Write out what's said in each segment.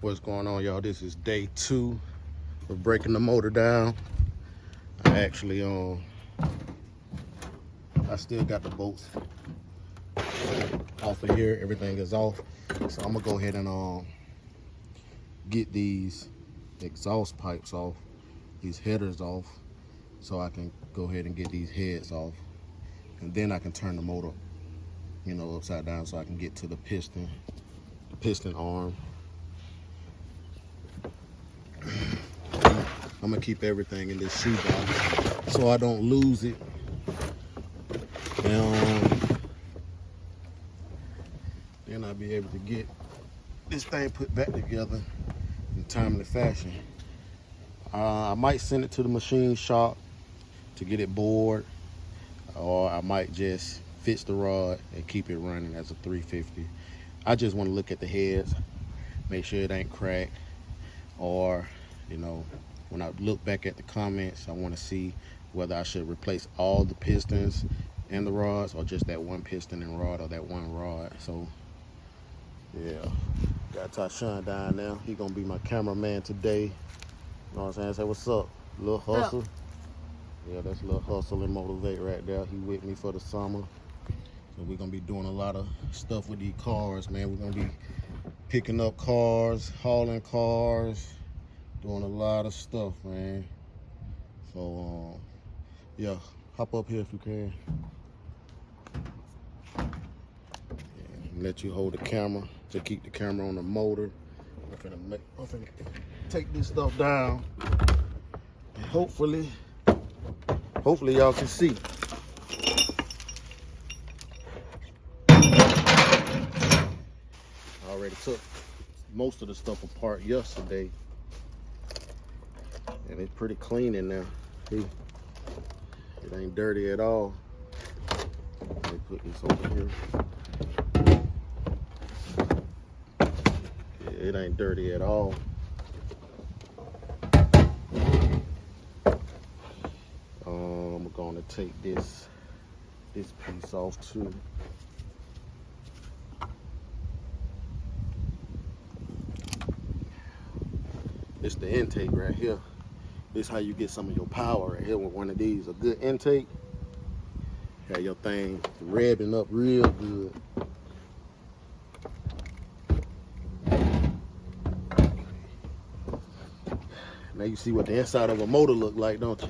What's going on, y'all? This is day 2 of breaking the motor down. I actually I still got the bolts off of here. Everything is off, so I'm gonna go ahead and get these exhaust pipes off, these headers off, so I can go ahead and get these heads off, and then I can turn the motor, upside down, so I can get to the piston arm. I'm gonna keep everything in this shoebox so I don't lose it. And then I'll be able to get this thing put back together in timely fashion. I might send it to the machine shop to get it bored, or I might just fix the rod and keep it running as a 350. I just want to look at the heads, make sure it ain't cracked, or when I look back at the comments, I want to see whether I should replace all the pistons and the rods, or just that one piston and rod, or that one rod. So yeah, got Tyshawn down there. He gonna be my cameraman today. You know what I'm saying? Say what's up, Lil Hussle. Yeah, that's Lil Hussle.Motivate right there. He with me for the summer. So we're gonna be doing a lot of stuff with these cars, man. We're gonna be picking up cars, hauling cars, doing a lot of stuff, man. So yeah, hop up here if you can. And let you hold the camera to keep the camera on the motor. I'm finna take this stuff down, and hopefully y'all can see. I already took most of the stuff apart yesterday, and it's pretty clean in there. See, it ain't dirty at all. Let me put this over here. It ain't dirty at all. I'm gonna take this piece off too. It's the intake right here. This is how you get some of your power right here with one of these. A good intake, have your thing revving up real good. Now you see what the inside of a motor look like, don't you?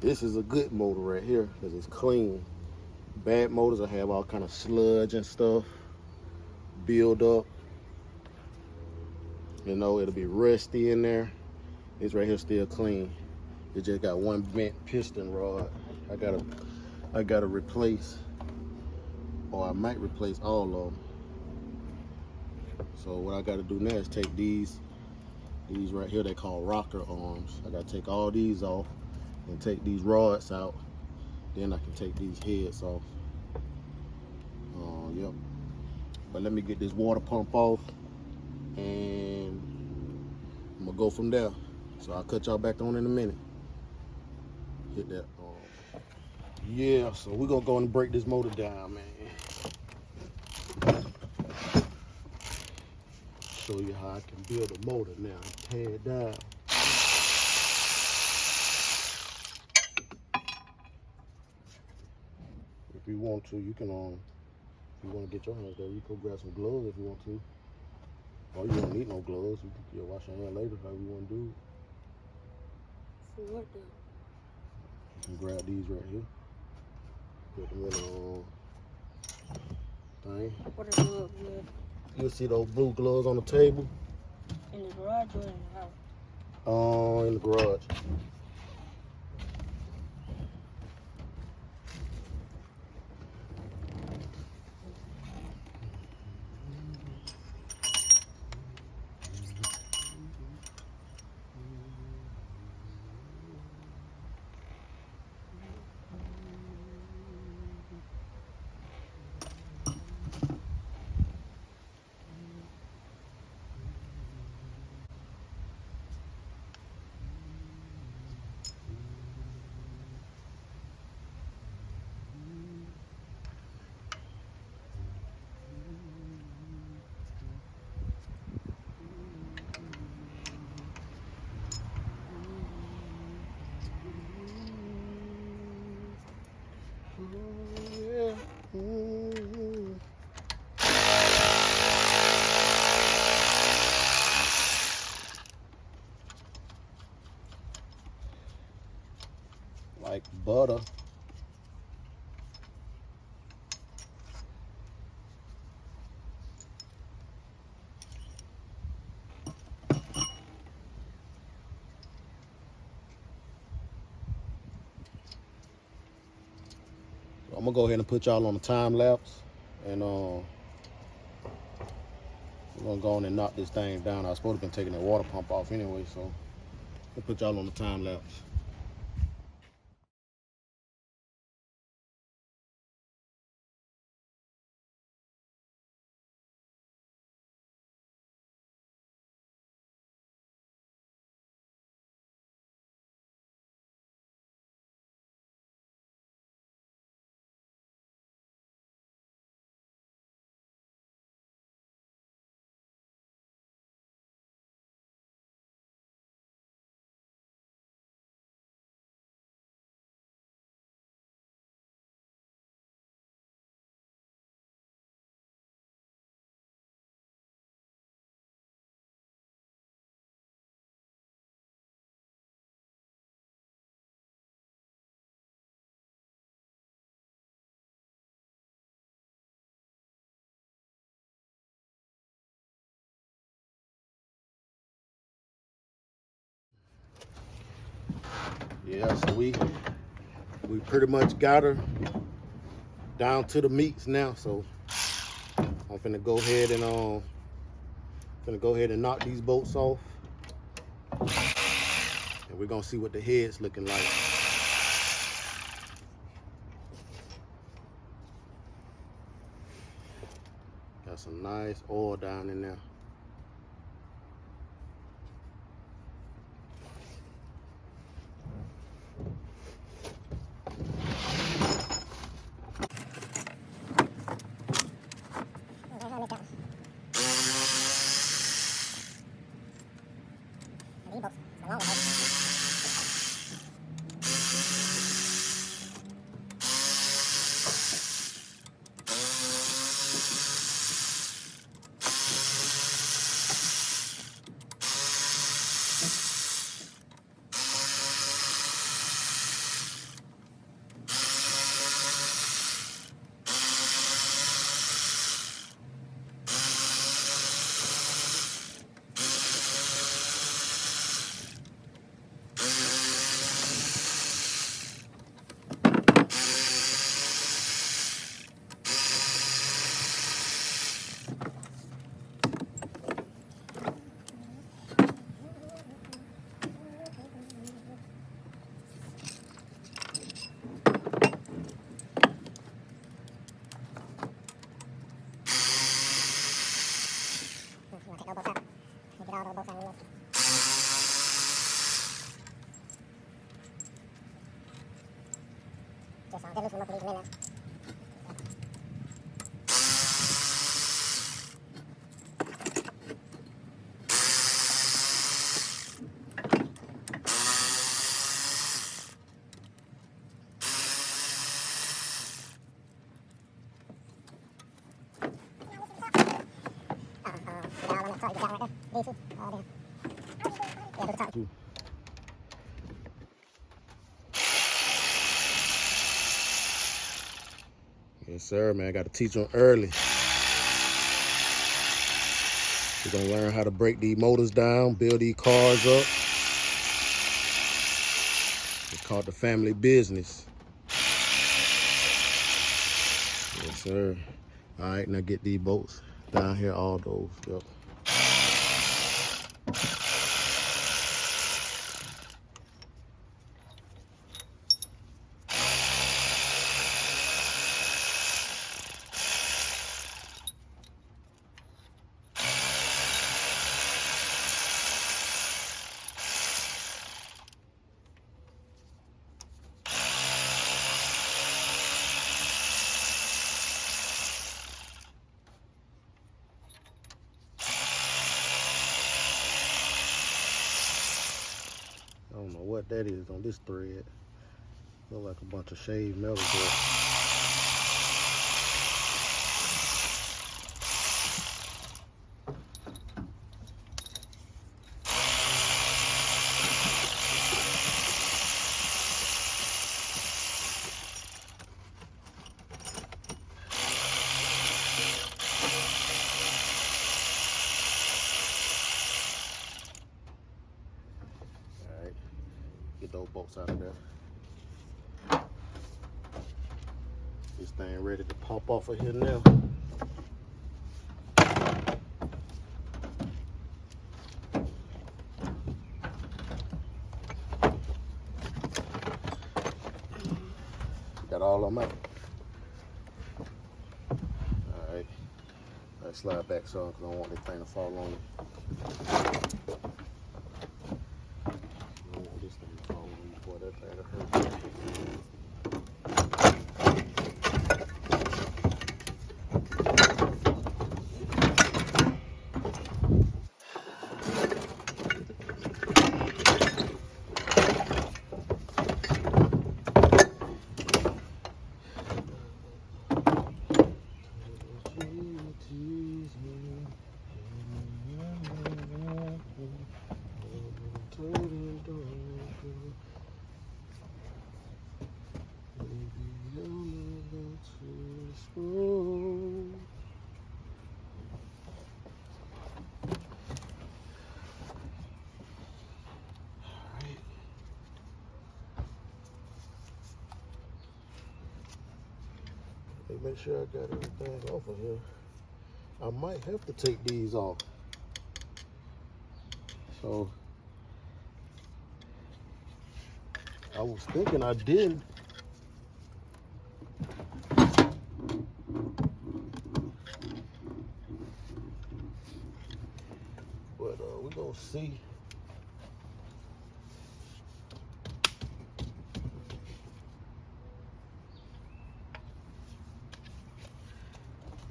This is a good motor right here because it's clean. Bad motors will have all kind of sludge and stuff build up. It'll be rusty in there. This right here still clean. It just got one bent piston rod. I gotta replace, or I might replace all of them. So what I gotta do now is take these right here, they call rocker arms. I gotta take all these off and take these rods out. Then I can take these heads off. Yep. But let me get this water pump off, and I'm gonna go from there. So I'll cut y'all back on in a minute. Hit that. Yeah, so we're gonna go and break this motor down, man. Show you how I can build a motor now. Tear it down. If you want to, you can if you want to get your hands there, you can grab some gloves if you want to. Or you don't need no gloves. You can wash your hand later, however you want to do it. For what though? You can grab these right here. Put them in the thing. What are gloves with? You'll see those blue gloves on the table. In the garage or in the house? In the garage. butter. I'm gonna go ahead and put y'all on the time lapse, and we're gonna go on and knock this thing down. I was supposed to have been taking the water pump off anyway, so I'll put y'all on the time lapse. Yeah, so we pretty much got her down to the meats now. So I'm finna go ahead and knock these bolts off, and we're gonna see what the head's looking like. Got some nice oil down in there. Yes, sir, man. I got to teach them early. We're going to learn how to break these motors down, build these cars up. It's called the family business. Yes, sir. All right, now get these bolts down here, all those. Yep. I don't know what that is on this thread. Look like a bunch of shaved metal there. get those bolts out of there. This thing ready to pop off of here now. Got all of them out. Alright. I slide back some because I don't want this thing to fall on it. I don't want this thing to fall on me before that thing hurt. Make sure I got everything off of here. I might have to take these off. So I was thinking I did. But we're gonna see.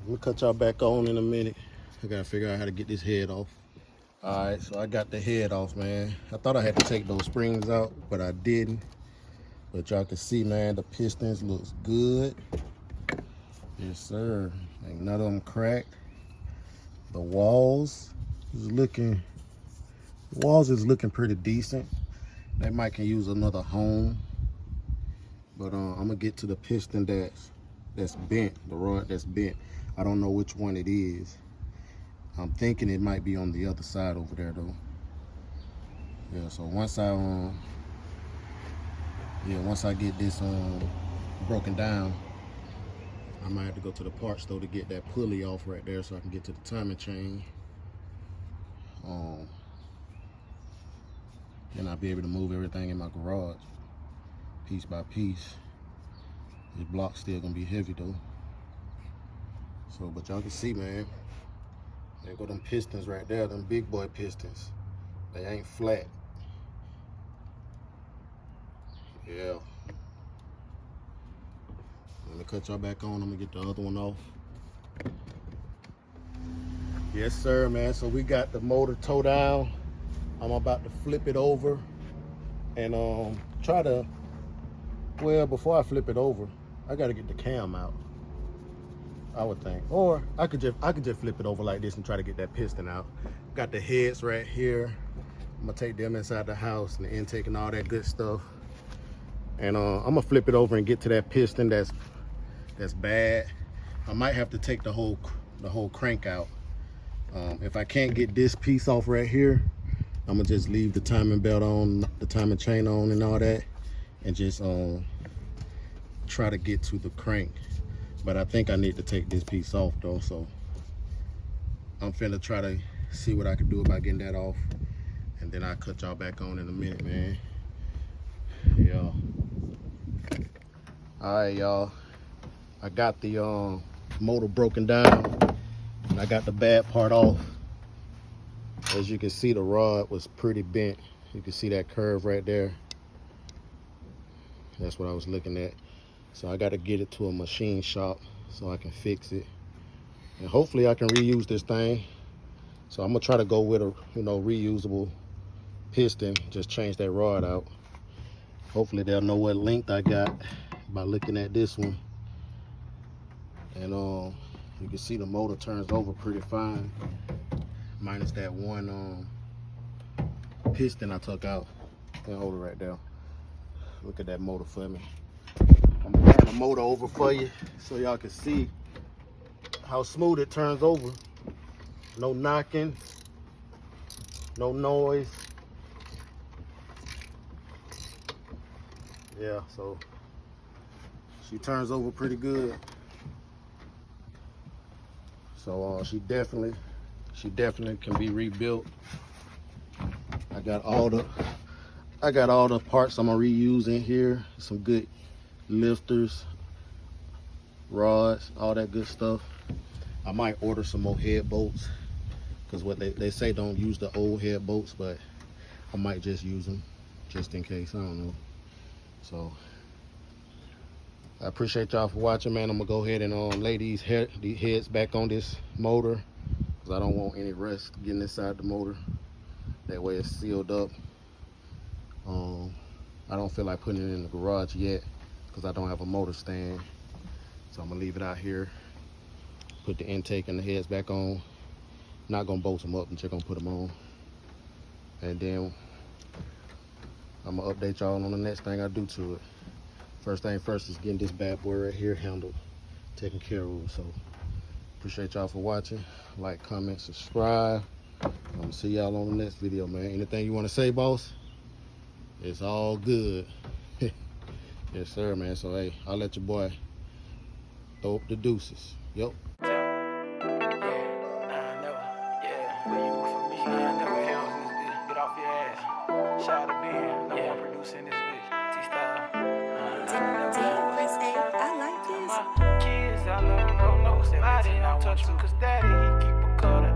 We'll cut y'all back on in a minute. I gotta figure out how to get this head off. All right, so I got the head off, man. I thought I had to take those springs out, but I didn't. But y'all can see, man, the pistons looks good. Yes, sir. Ain't none of them cracked. The walls is looking pretty decent. They might can use another hone. But I'm gonna get to the piston that's bent, the rod that's bent. I don't know which one it is. I'm thinking it might be on the other side over there though. Yeah, so once I get this broken down, I might have to go to the parts store to get that pulley off right there so I can get to the timing chain. Then I'll be able to move everything in my garage piece by piece. This block's still gonna be heavy though. So, but y'all can see, man, there go them pistons right there, them big boy pistons. They ain't flat. Yeah. Let me cut y'all back on. I'm gonna get the other one off. Yes, sir, man. So we got the motor towed down. I'm about to flip it over and try to, well, before I flip it over, I gotta get the cam out, I would think. Or I could just flip it over like this and try to get that piston out. Got the heads right here. I'm gonna take them inside the house and the intake and all that good stuff. And I'm gonna flip it over and get to that piston that's bad. I might have to take the whole crank out. If I can't get this piece off right here, I'm gonna just leave the timing belt on, the timing chain on and all that, and just try to get to the crank. But I think I need to take this piece off though, so I'm finna try to see what I can do about getting that off, and then I'll cut y'all back on in a minute, man. Yeah. All right, y'all. I got the motor broken down, and I got the bad part off. As you can see, the rod was pretty bent. You can see that curve right there. That's what I was looking at. So I got to get it to a machine shop so I can fix it. And hopefully I can reuse this thing. So I'm gonna try to go with a reusable piston, just change that rod out. Hopefully they'll know what length I got by looking at this one. And you can see the motor turns over pretty fine, minus that one piston I took out. Hold it right there. Look at that motor for me. I'm gonna turn the motor over for you so y'all can see how smooth it turns over. No knocking, no noise. Yeah, so she turns over pretty good. So she definitely can be rebuilt. I got all the parts I'm gonna reuse in here. Some good lifters, rods, all that good stuff. I might order some more head bolts, because what they say don't use the old head bolts, but I might just use them just in case. I don't know. So I appreciate y'all for watching, man. I'm gonna go ahead and lay these heads back on this motor, because I don't want any rust getting inside the motor. That way it's sealed up. I don't feel like putting it in the garage yet, because I don't have a motor stand. So I'm gonna leave it out here. Put the intake and the heads back on. Not gonna bolt them up, I'm just gonna put them on. And then I'm gonna update y'all on the next thing I do to it. First thing first is getting this bad boy right here handled, taken care of. So appreciate y'all for watching. Like, comment, subscribe. I'm gonna see y'all on the next video, man. Anything you wanna say, boss? It's all good. Yes, sir, man. So hey, I'll let your boy throw up the deuces. Yep. Shout out to Ben, no more producing this bitch. T-Style. I like this. Kids, I love them, no, I didn't touch me, cause daddy, he keep a cutter.